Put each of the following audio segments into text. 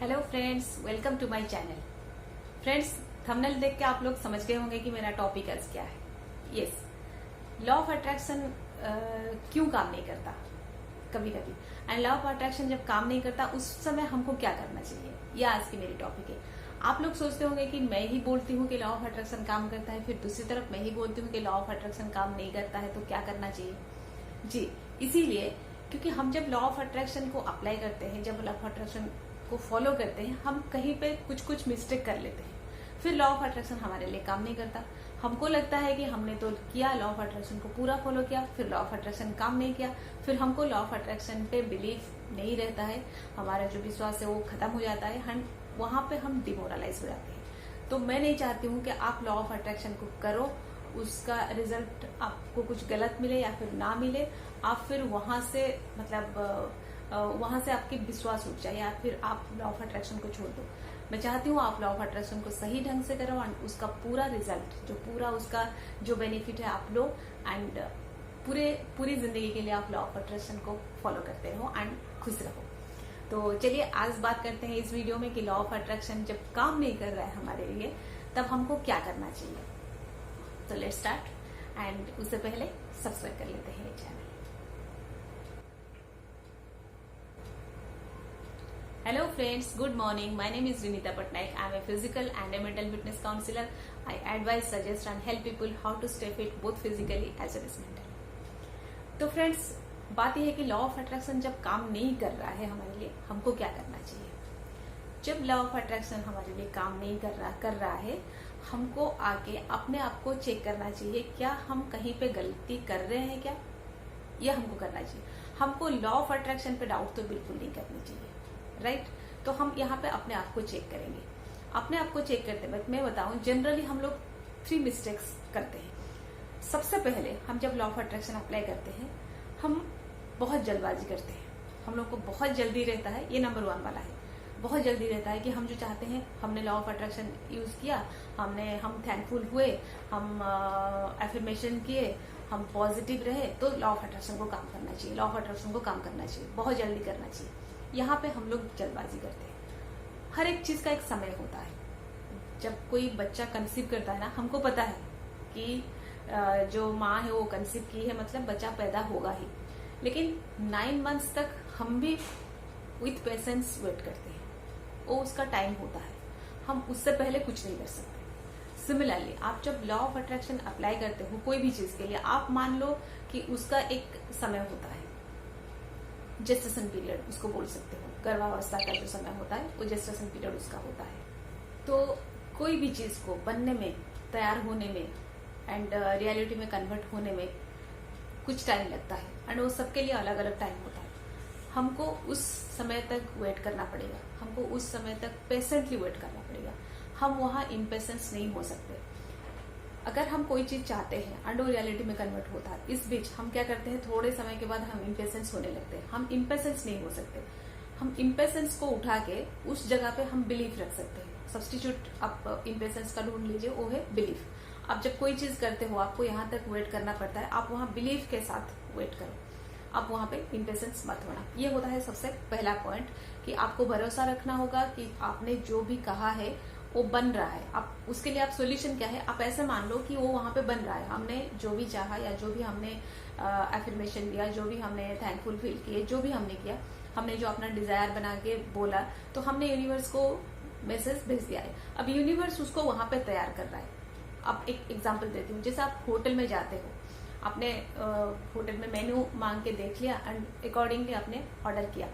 Hello friends, welcome to my channel. Friends, thumbnail देख के आप लोग समझ गए होंगे कि मेरा टॉपिक आज क्या है। यस, लॉ ऑफ अट्रैक्शन क्यों काम नहीं करता कभी कभी, एंड लॉ ऑफ अट्रैक्शन जब काम नहीं करता उस समय हमको क्या करना चाहिए, यह आज की मेरी टॉपिक है। आप लोग सोचते होंगे कि मैं ही बोलती हूँ कि लॉ ऑफ अट्रैक्शन काम करता है, फिर दूसरी तरफ मैं ही बोलती हूँ कि लॉ ऑफ अट्रैक्शन काम नहीं करता है, तो क्या करना चाहिए। जी, इसीलिए क्योंकि हम जब लॉ ऑफ अट्रैक्शन को अप्लाई करते हैं, जब लॉ ऑफ अट्रैक्शन को फॉलो करते हैं, हम कहीं पे कुछ मिस्टेक कर लेते हैं, फिर लॉ ऑफ अट्रैक्शन हमारे लिए काम नहीं करता। हमको लगता है कि हमने तो किया, लॉ ऑफ अट्रैक्शन को पूरा फॉलो किया, फिर लॉ ऑफ अट्रैक्शन काम नहीं किया, फिर हमको लॉ ऑफ अट्रैक्शन पे बिलीफ नहीं रहता है, हमारा जो विश्वास है वो खत्म हो जाता है, वहां पे हम डिमोरलाइज हो जाते हैं। तो मैं नहीं चाहती हूँ कि आप लॉ ऑफ अट्रैक्शन को करो, उसका रिजल्ट आपको कुछ गलत मिले या फिर ना मिले, आप फिर वहां से वहां से आपकी विश्वास उठ जाए या फिर आप लॉ ऑफ अट्रैक्शन को छोड़ दो। मैं चाहती हूँ आप लॉ ऑफ अट्रैक्शन को सही ढंग से करो एंड उसका पूरा रिजल्ट, जो पूरा उसका जो बेनिफिट है आप लो, एंड पूरी जिंदगी के लिए आप लॉ ऑफ अट्रैक्शन को फॉलो करते रहो एंड खुश रहो। तो चलिए आज बात करते हैं इस वीडियो में कि लॉ ऑफ अट्रैक्शन जब काम नहीं कर रहा है हमारे लिए, तब हमको क्या करना चाहिए। तो लेट्स स्टार्ट, एंड उससे पहले सब्सक्राइब कर लेते हैं ये channel. Hello friends, good morning. My name is Vinita Patnaik. I am a physical and a mental fitness counselor. I advise, suggest and help people how to stay fit both physically as well as mentally. तो friends, बात यह है कि law of attraction जब काम नहीं कर रहा है हमारे लिए, हमको क्या करना चाहिए। जब लॉ ऑफ अट्रैक्शन हमारे लिए काम नहीं कर रहा है, हमको आके अपने आप को चेक करना चाहिए, क्या हम कहीं पे गलती कर रहे हैं क्या, यह हमको करना चाहिए। हमको लॉ ऑफ अट्रैक्शन पे डाउट तो बिल्कुल नहीं करनी चाहिए, राइट। तो हम यहाँ पे अपने आप को चेक करेंगे। अपने आप को चेक करते वक्त मैं बताऊं, जनरली हम लोग 3 मिस्टेक्स करते हैं। सबसे पहले हम जब लॉ ऑफ अट्रैक्शन अप्लाई करते हैं, हम बहुत जल्दबाजी करते हैं। हम लोग को बहुत जल्दी रहता है, ये नंबर 1 वाला है। बहुत जल्दी रहता है कि हम जो चाहते हैं, हमने लॉ ऑफ अट्रैक्शन यूज किया, हम थैंकफुल हुए, हम एफर्मेशन किए, हम पॉजिटिव रहे, तो लॉ ऑफ अट्रैक्शन को काम करना चाहिए, लॉ ऑफ अट्रैक्शन को काम करना चाहिए, बहुत जल्दी करना चाहिए। यहाँ पे हम लोग जल्दबाजी करते हैं। हर एक चीज का एक समय होता है। जब कोई बच्चा कंसीव करता है ना, हमको पता है कि जो माँ है वो कंसीव की है, मतलब बच्चा पैदा होगा ही, लेकिन 9 मंथ्स तक हम भी विथ पेशेंस वेट करते हैं। वो उसका टाइम होता है, हम उससे पहले कुछ नहीं कर सकते। सिमिलरली आप जब लॉ ऑफ अट्रैक्शन अप्लाई करते हो कोई भी चीज के लिए, आप मान लो कि उसका एक समय होता है, जेस्टेशन पीरियड उसको बोल सकते हो, गर्भावस्था का जो समय होता है वो जेस्टेशन पीरियड उसका होता है। तो कोई भी चीज को बनने में, तैयार होने में एंड रियलिटी में कन्वर्ट होने में कुछ टाइम लगता है, एंड वो सबके लिए अलग अलग टाइम होता है। हमको उस समय तक वेट करना पड़ेगा, हमको उस समय तक पेशेंटली वेट करना पड़ेगा। हम वहां इम्पेशेंस नहीं हो सकते। अगर हम कोई चीज चाहते हैं एंड वो रियलिटी में कन्वर्ट होता है, इस बीच हम क्या करते हैं, थोड़े समय के बाद हम इम्पेशेंस होने लगते हैं। हम इम्पेशेंस नहीं हो सकते। हम इम्पेशेंस को उठा के उस जगह पे हम बिलीफ रख सकते हैं। सब्स्टिट्यूट आप इम्पेशेंस का ढूंढ लीजिए, वो है बिलीफ। आप जब कोई चीज करते हो, आपको यहाँ तक वेट करना पड़ता है, आप वहां बिलीफ के साथ वेट करो, आप वहां पे इम्पेशेंस मत होना। ये होता है सबसे पहला पॉइंट, कि आपको भरोसा रखना होगा कि आपने जो भी कहा है वो बन रहा है। आप उसके लिए आप सोल्यूशन क्या है, आप ऐसे मान लो कि वो वहां पे बन रहा है। हमने जो भी चाहा या जो भी हमने एफर्मेशन दिया, जो भी हमने थैंकफुल फील किए, जो भी हमने किया, हमने जो अपना डिजायर बना के बोला, तो हमने यूनिवर्स को मैसेज भेज दिया है। अब यूनिवर्स उसको वहां पे तैयार कर रहा है। अब एक एग्जाम्पल देती हूँ, जैसे आप होटल में जाते हो, आपने होटल में मेन्यू मांग के देख लिया एंड अकॉर्डिंगली आपने ऑर्डर किया।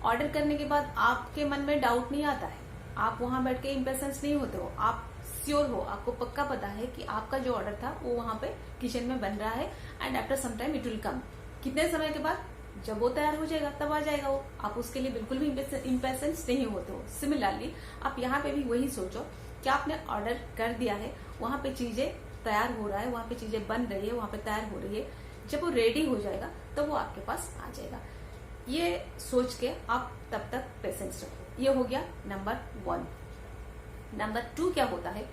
ऑर्डर करने के बाद आपके मन में डाउट नहीं आता है, आप वहां बैठ के इम्पेशेंस नहीं होते हो, आप श्योर हो, आपको पक्का पता है कि आपका जो ऑर्डर था वो वहां पे किचन में बन रहा है and after some time it will come. कितने समय के बाद, जब वो तैयार हो जाएगा तब आ जाएगा वो। आप उसके लिए बिल्कुल भी इम्पेशेंस नहीं होते हो। सिमिलरली आप यहाँ पे भी वही सोचो कि आपने ऑर्डर कर दिया है, वहां पे चीजें तैयार हो रहा है, वहां पे चीजें बन रही है, वहां पे तैयार हो रही है, जब वो रेडी हो जाएगा तो वो आपके पास आ जाएगा। ये सोच के आप तब तक पेशेंस रखो। ये हो गया नंबर 1। नंबर 2 क्या होता है,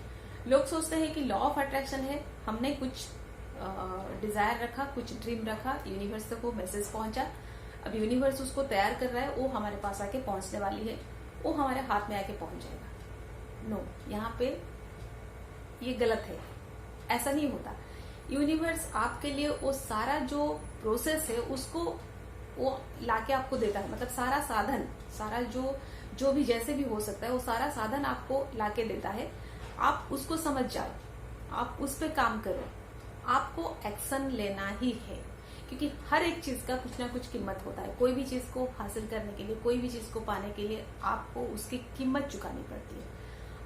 लोग सोचते हैं कि लॉ ऑफ अट्रैक्शन है, हमने कुछ डिजायर रखा, कुछ ड्रीम रखा, यूनिवर्स तक वो मैसेज पहुंचा, अब यूनिवर्स उसको तैयार कर रहा है, वो हमारे पास आके पहुंचने वाली है। वो हमारे हाथ में आके पहुंच जाएगा। नो, यहाँ पे ये गलत है, ऐसा नहीं होता। यूनिवर्स आपके लिए वो सारा जो प्रोसेस है उसको वो लाके आपको देता है, मतलब सारा साधन, सारा जो भी जैसे भी हो सकता है वो सारा साधन आपको लाके देता है। आप उसको समझ जाओ, आप उस पर काम करो, आपको एक्शन लेना ही है, क्योंकि हर एक चीज का कुछ ना कुछ कीमत होता है। कोई भी चीज को हासिल करने के लिए, कोई भी चीज को पाने के लिए आपको उसकी कीमत चुकानी पड़ती है।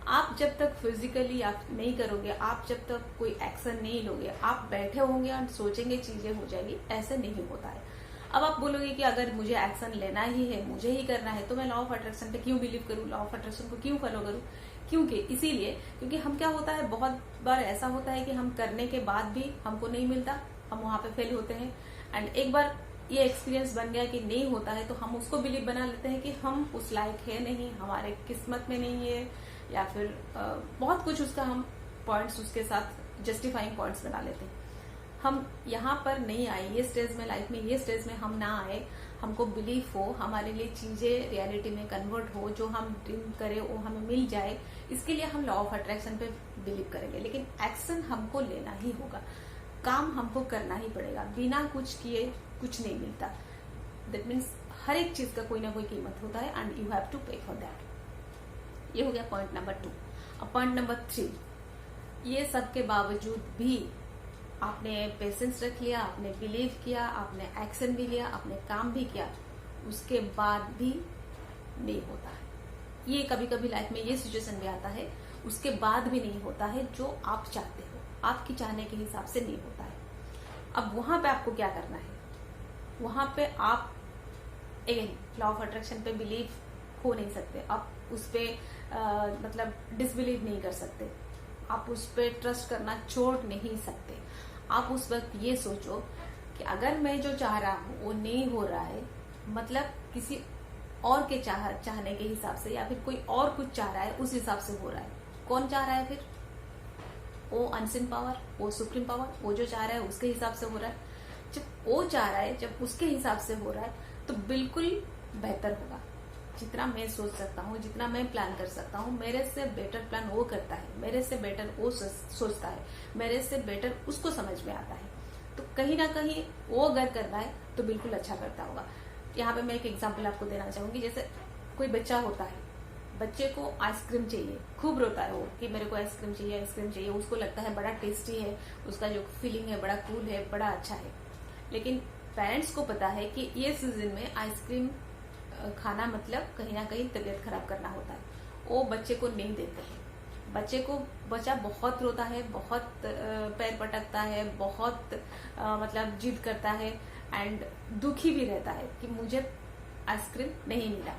आप जब तक फिजिकली आप नहीं करोगे, आप जब तक कोई एक्शन नहीं लोगे, आप बैठे होंगे और सोचेंगे चीजें हो जाएगी, ऐसे नहीं होता है। अब आप बोलोगे कि अगर मुझे एक्शन लेना ही है, मुझे ही करना है, तो मैं लॉ ऑफ अट्रैक्शन पे क्यों बिलीव करूं, लॉ ऑफ अट्रैक्शन को क्यों फॉलो करूं? क्योंकि हम क्या होता है, बहुत बार ऐसा होता है कि हम करने के बाद भी हमको नहीं मिलता, हम वहां पे फेल होते हैं। एंड एक बार ये एक्सपीरियंस बन गया कि नहीं होता है, तो हम उसको बिलीव बना लेते हैं कि हम उस लायक है नहीं, हमारे किस्मत में नहीं है, या फिर बहुत कुछ उसका हम पॉइंट्स उसके साथ जस्टिफाइंग पॉइंट्स बना लेते हैं। हम यहाँ पर नहीं आए, ये स्टेज में, लाइफ में ये स्टेज में हम ना आए, हमको बिलीफ हो, हमारे लिए चीजें रियलिटी में कन्वर्ट हो, जो हम ड्रीम करें वो हमें मिल जाए, इसके लिए हम लॉ ऑफ अट्रैक्शन पे बिलीव करेंगे। लेकिन एक्शन हमको लेना ही होगा, काम हमको करना ही पड़ेगा। बिना कुछ किए कुछ नहीं मिलता। दैट मीन्स हर एक चीज का कोई ना कोई कीमत होता है, एंड यू हैव टू पे फॉर दैट। ये हो गया पॉइंट नंबर 2। अब पॉइंट नंबर 3, ये सब के बावजूद भी आपने पेशेंस रख लिया, आपने बिलीव किया, आपने एक्शन भी लिया, आपने काम भी किया, उसके बाद भी नहीं होता है। ये कभी कभी लाइफ में ये सिचुएशन भी आता है, उसके बाद भी नहीं होता है जो आप चाहते हो, आपकी चाहने के हिसाब से नहीं होता है। अब वहां पे आपको क्या करना है? वहां पे आप अगेन लॉ ऑफ अट्रैक्शन पे बिलीव हो नहीं सकते, आप उस पर मतलब डिसबिलीव नहीं कर सकते, आप उस पर ट्रस्ट करना छोड़ नहीं सकते। आप उस वक्त ये सोचो कि अगर मैं जो चाह रहा हूं वो नहीं हो रहा है, मतलब किसी और के चाहने के हिसाब से, या फिर कोई और कुछ चाह रहा है उस हिसाब से हो रहा है। कौन चाह रहा है फिर? वो अनसीन पावर, वो सुप्रीम पावर, वो जो चाह रहा है उसके हिसाब से हो रहा है। जब वो चाह रहा है, जब उसके हिसाब से हो रहा है, तो बिल्कुल बेहतर होगा। जितना मैं सोच सकता हूँ, जितना मैं प्लान कर सकता हूँ, मेरे से बेटर प्लान वो करता है, मेरे से बेटर वो सोचता है, मेरे से बेटर उसको समझ में आता है। तो कहीं ना कहीं वो अगर कर रहा है तो बिल्कुल अच्छा करता होगा। यहाँ पे मैं एक एग्जांपल आपको देना चाहूंगी। जैसे कोई बच्चा होता है, बच्चे को आइसक्रीम चाहिए, खूब रोता है वो कि मेरे को आइसक्रीम चाहिए, आइसक्रीम चाहिए। उसको लगता है बड़ा टेस्टी है, उसका जो फीलिंग है बड़ा कूल है, बड़ा अच्छा है। लेकिन पेरेंट्स को पता है कि ये सीजन में आइसक्रीम खाना मतलब कहीं ना कहीं तबीयत खराब करना होता है। वो बच्चे को नहीं देते हैं। बच्चा बहुत रोता है, बहुत पैर पटकता है, बहुत मतलब जिद करता है, एंड दुखी भी रहता है कि मुझे आइसक्रीम नहीं मिला।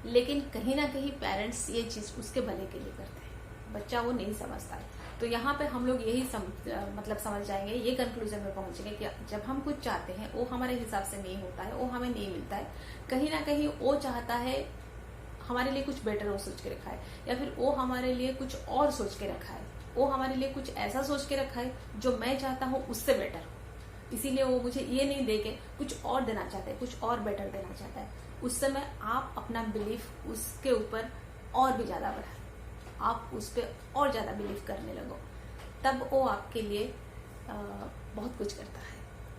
लेकिन कहीं ना कहीं पेरेंट्स ये चीज उसके भले के लिए करते हैं, बच्चा वो नहीं समझता है। तो यहाँ पे हम लोग यही मतलब समझ जाएंगे, ये कंक्लूजन में पहुंचेंगे कि जब हम कुछ चाहते हैं वो हमारे हिसाब से नहीं होता है, वो हमें नहीं मिलता है। कहीं ना कहीं वो चाहता है हमारे लिए कुछ बेटर वो सोच के रखा है, या फिर वो हमारे लिए कुछ और सोच के रखा है, वो हमारे लिए कुछ ऐसा सोच के रखा है जो मैं चाहता हूँ उससे बेटर हो। इसीलिए वो मुझे ये नहीं दे के कुछ और देना चाहता है, कुछ और बेटर देना चाहता है। उस समय आप अपना बिलीफ उसके ऊपर और भी ज्यादा बढ़ाएं, आप उस पर और ज्यादा बिलीव करने लगो, तब वो आपके लिए बहुत कुछ करता है।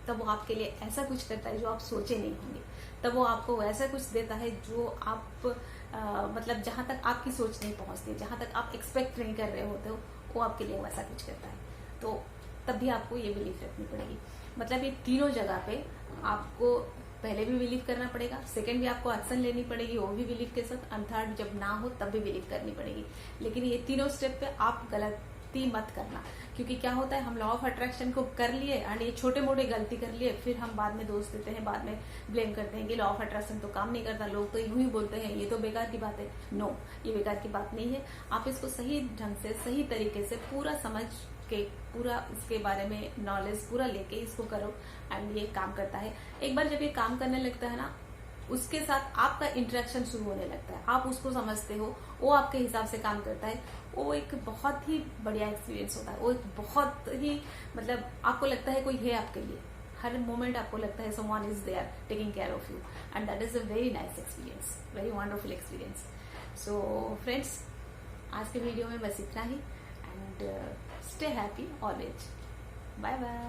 तब वो आपके लिए ऐसा कुछ करता है जो आप सोचे नहीं होंगे। तब वो आपको ऐसा कुछ देता है जो आप मतलब जहां तक आपकी सोच नहीं पहुंचती, जहां तक आप एक्सपेक्ट नहीं कर रहे होते हो, वो आपके लिए वैसा कुछ करता है। तो तब भी आपको ये बिलीफ रखनी पड़ेगी। मतलब ये तीनों जगह पे आपको पहले भी बिलीव करना पड़ेगा, सेकंड भी आपको एक्शन लेनी पड़ेगी, वो भी बिलीव के साथ, एंड थर्ड जब ना हो तब भी बिलीव करनी पड़ेगी। लेकिन ये तीनों स्टेप पे आप गलती मत करना, क्योंकि क्या होता है, हम लॉ ऑफ अट्रैक्शन को कर लिए एंड ये छोटे मोटे गलती कर लिए, फिर हम बाद में दोष देते हैं, बाद में ब्लेम करते हैं कि लॉ ऑफ अट्रैक्शन तो काम नहीं करता, लोग तो यूं ही बोलते हैं, ये तो बेकार की बात है। नो, ये बेकार की बात नहीं है। आप इसको सही ढंग से, सही तरीके से पूरा समझ के, पूरा इसके बारे में नॉलेज पूरा लेके इसको करो, एंड ये काम करता है। एक बार जब ये काम करने लगता है ना, उसके साथ आपका इंटरेक्शन शुरू होने लगता है, आप उसको समझते हो, वो आपके हिसाब से काम करता है। वो एक बहुत ही बढ़िया एक्सपीरियंस होता है, वो एक बहुत ही मतलब आपको लगता है कोई है आपके लिए, हर मोमेंट आपको लगता है someone is there taking care of you, and that is a very nice experience, very wonderful experience. So friends, आज के वीडियो में बस इतना ही, and stay happy always. Bye bye.